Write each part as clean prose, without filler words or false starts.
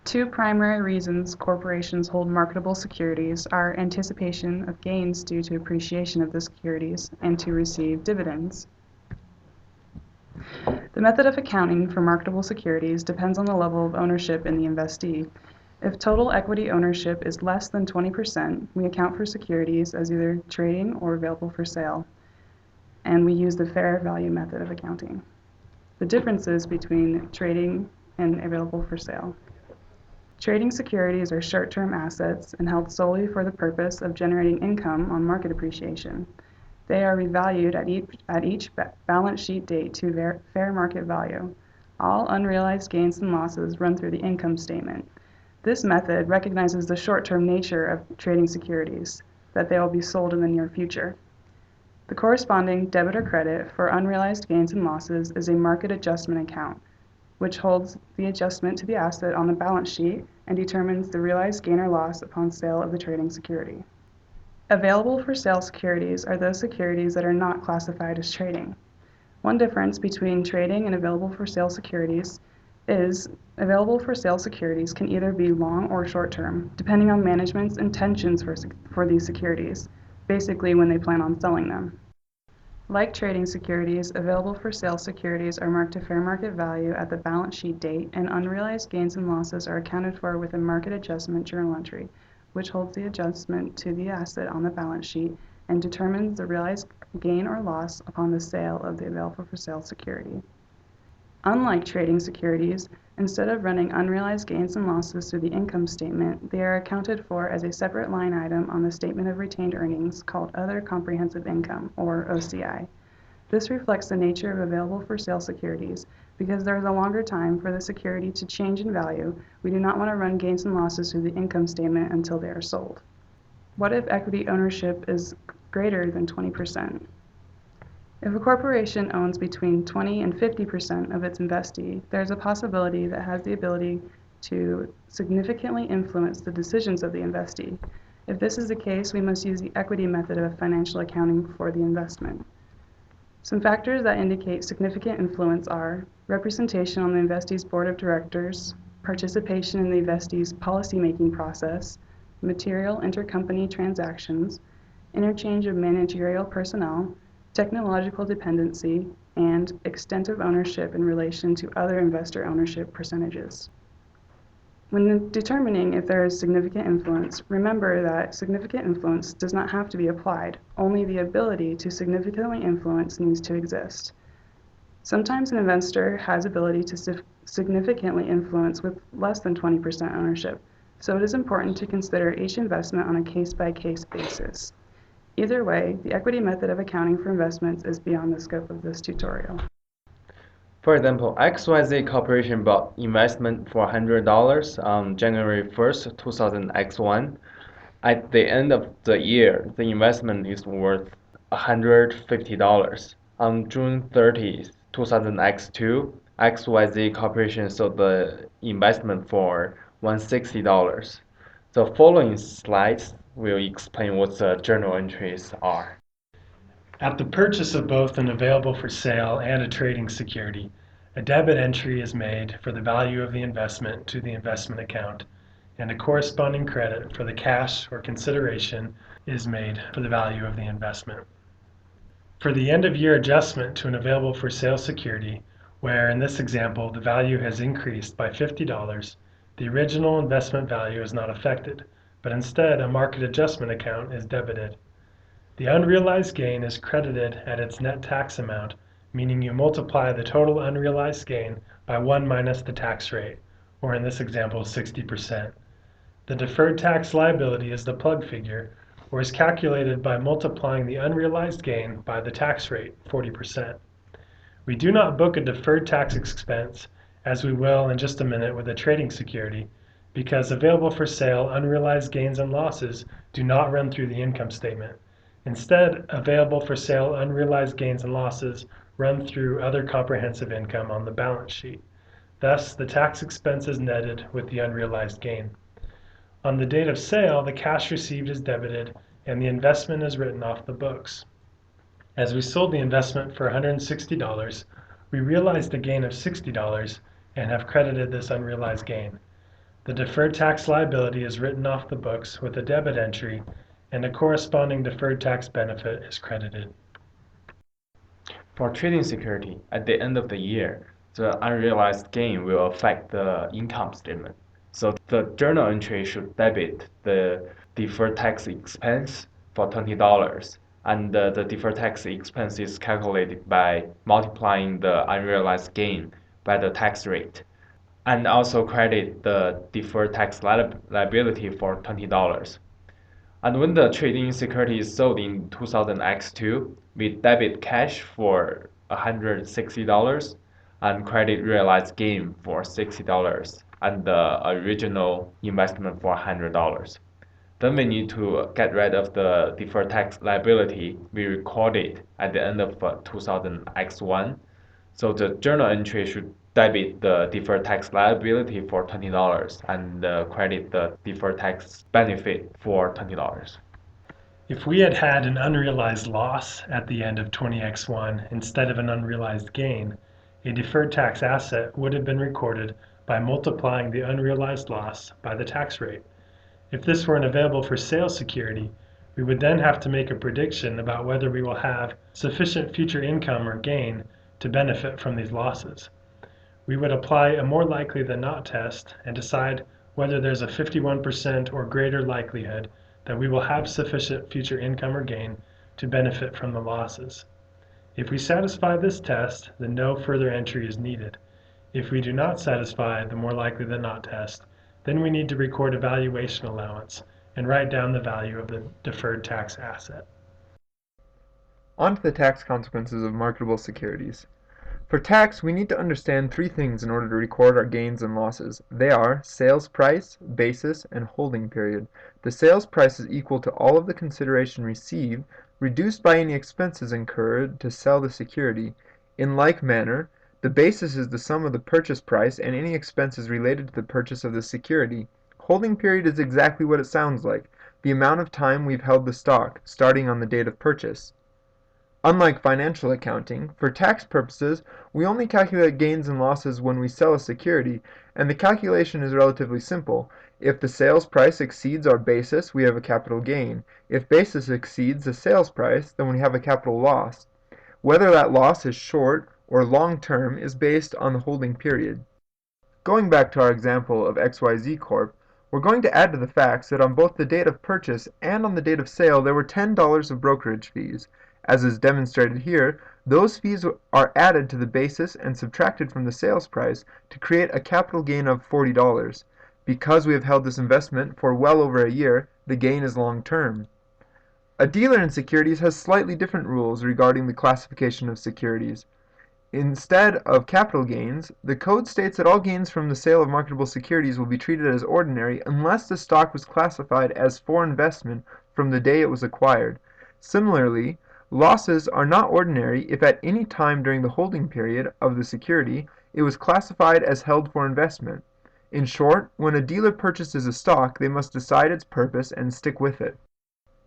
Two primary reasons corporations hold marketable securities are anticipation of gains due to appreciation of the securities and to receive dividends. The method of accounting for marketable securities depends on the level of ownership in the investee. If total equity ownership is less than 20%, we account for securities as either trading or available for sale, and we use the fair value method of accounting. The differences between trading and available for sale. Trading securities are short-term assets and held solely for the purpose of generating income on market appreciation. They are revalued at each balance sheet date to fair market value. All unrealized gains and losses run through the income statement. This method recognizes the short-term nature of trading securities, that they will be sold in the near future. The corresponding debit or credit for unrealized gains and losses is a market adjustment account, which holds the adjustment to the asset on the balance sheet and determines the realized gain or loss upon sale of the trading security. Available for sale securities are those securities that are not classified as trading. One difference between trading and available for sale securities is available for sale securities can either be long or short term, depending on management's intentions for these securities, basically when they plan on selling them. Like trading securities, available for sale securities are marked to fair market value at the balance sheet date, and unrealized gains and losses are accounted for with a market adjustment journal entry, which holds the adjustment to the asset on the balance sheet and determines the realized gain or loss upon the sale of the available for sale security. Unlike trading securities, instead of running unrealized gains and losses through the income statement, they are accounted for as a separate line item on the statement of retained earnings called Other Comprehensive Income, or OCI. This reflects the nature of available for sale securities. Because there is a longer time for the security to change in value, we do not want to run gains and losses through the income statement until they are sold. What if equity ownership is greater than 20%? If a corporation owns between 20 and 50% of its investee, there is a possibility that has the ability to significantly influence the decisions of the investee. If this is the case, we must use the equity method of financial accounting for the investment. Some factors that indicate significant influence are representation on the investee's board of directors, participation in the investee's policy-making process, material intercompany transactions, interchange of managerial personnel, technological dependency, and extent of ownership in relation to other investor ownership percentages. When determining if there is significant influence, remember that significant influence does not have to be applied. Only the ability to significantly influence needs to exist. Sometimes an investor has ability to significantly influence with less than 20% ownership, so it is important to consider each investment on a case-by-case basis. Either way, the equity method of accounting for investments is beyond the scope of this tutorial. For example, XYZ Corporation bought investment for $100 on January 1st, 2000X1. At the end of the year, the investment is worth $150. On June 30th, 2000X2, XYZ Corporation sold the investment for $160. The following slides will explain what the journal entries are. At the purchase of both an available for sale and a trading security, a debit entry is made for the value of the investment to the investment account, and a corresponding credit for the cash or consideration is made for the value of the investment. For the end-of-year adjustment to an available for sale security, where in this example the value has increased by $50, the original investment value is not affected, but instead a market adjustment account is debited. The unrealized gain is credited at its net tax amount, meaning you multiply the total unrealized gain by 1 minus the tax rate, or in this example 60%. The deferred tax liability is the plug figure, or is calculated by multiplying the unrealized gain by the tax rate, 40%. We do not book a deferred tax expense, as we will in just a minute with a trading security, because available for sale unrealized gains and losses do not run through the income statement. Instead, available for sale unrealized gains and losses run through other comprehensive income on the balance sheet. Thus, the tax expense is netted with the unrealized gain. On the date of sale, the cash received is debited and the investment is written off the books. As we sold the investment for $160, we realized a gain of $60 and have credited this unrealized gain. The deferred tax liability is written off the books with a debit entry, and a corresponding deferred tax benefit is credited. For trading security, at the end of the year, the unrealized gain will affect the income statement. So the journal entry should debit the deferred tax expense for $20, and the deferred tax expense is calculated by multiplying the unrealized gain by the tax rate, and also credit the deferred tax liability for $20. And when the trading security is sold in 2000X2, we debit cash for $160 and credit realized gain for $60 and the original investment for $100. Then we need to get rid of the deferred tax liability we recorded at the end of 2000X1. So the journal entry should debit the deferred tax liability for $20 and credit the deferred tax benefit for $20. If we had had an unrealized loss at the end of 20X1 instead of an unrealized gain, a deferred tax asset would have been recorded by multiplying the unrealized loss by the tax rate. If this were an available for sale security, we would then have to make a prediction about whether we will have sufficient future income or gain to benefit from these losses. We would apply a more likely than not test and decide whether there's a 51% or greater likelihood that we will have sufficient future income or gain to benefit from the losses. If we satisfy this test, then no further entry is needed. If we do not satisfy the more likely than not test, then we need to record a valuation allowance and write down the value of the deferred tax asset. On to the tax consequences of marketable securities. For tax, we need to understand three things in order to record our gains and losses. They are sales price, basis, and holding period. The sales price is equal to all of the consideration received, reduced by any expenses incurred to sell the security. In like manner, the basis is the sum of the purchase price and any expenses related to the purchase of the security. Holding period is exactly what it sounds like, the amount of time we've held the stock, starting on the date of purchase. Unlike financial accounting, for tax purposes, we only calculate gains and losses when we sell a security, and the calculation is relatively simple. If the sales price exceeds our basis, we have a capital gain. If basis exceeds the sales price, then we have a capital loss. Whether that loss is short or long term is based on the holding period. Going back to our example of XYZ Corp., we're going to add to the facts that on both the date of purchase and on the date of sale there were $10 of brokerage fees. As is demonstrated here, those fees are added to the basis and subtracted from the sales price to create a capital gain of $40. Because we have held this investment for well over a year, the gain is long term. A dealer in securities has slightly different rules regarding the classification of securities. Instead of capital gains, the code states that all gains from the sale of marketable securities will be treated as ordinary unless the stock was classified as for investment from the day it was acquired. Similarly, losses are not ordinary if at any time during the holding period of the security it was classified as held for investment. In short, when a dealer purchases a stock, they must decide its purpose and stick with it.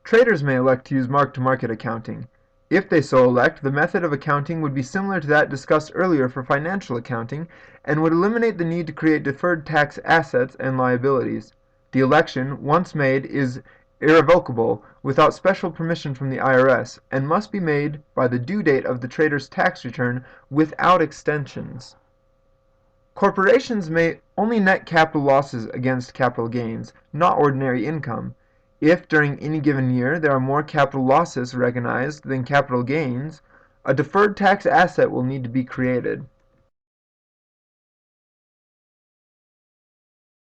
Traders may elect to use mark-to-market accounting. If they so elect, the method of accounting would be similar to that discussed earlier for financial accounting and would eliminate the need to create deferred tax assets and liabilities. The election, once made, is irrevocable without special permission from the IRS and must be made by the due date of the trader's tax return without extensions. Corporations may only net capital losses against capital gains, not ordinary income. If during any given year there are more capital losses recognized than capital gains, a deferred tax asset will need to be created.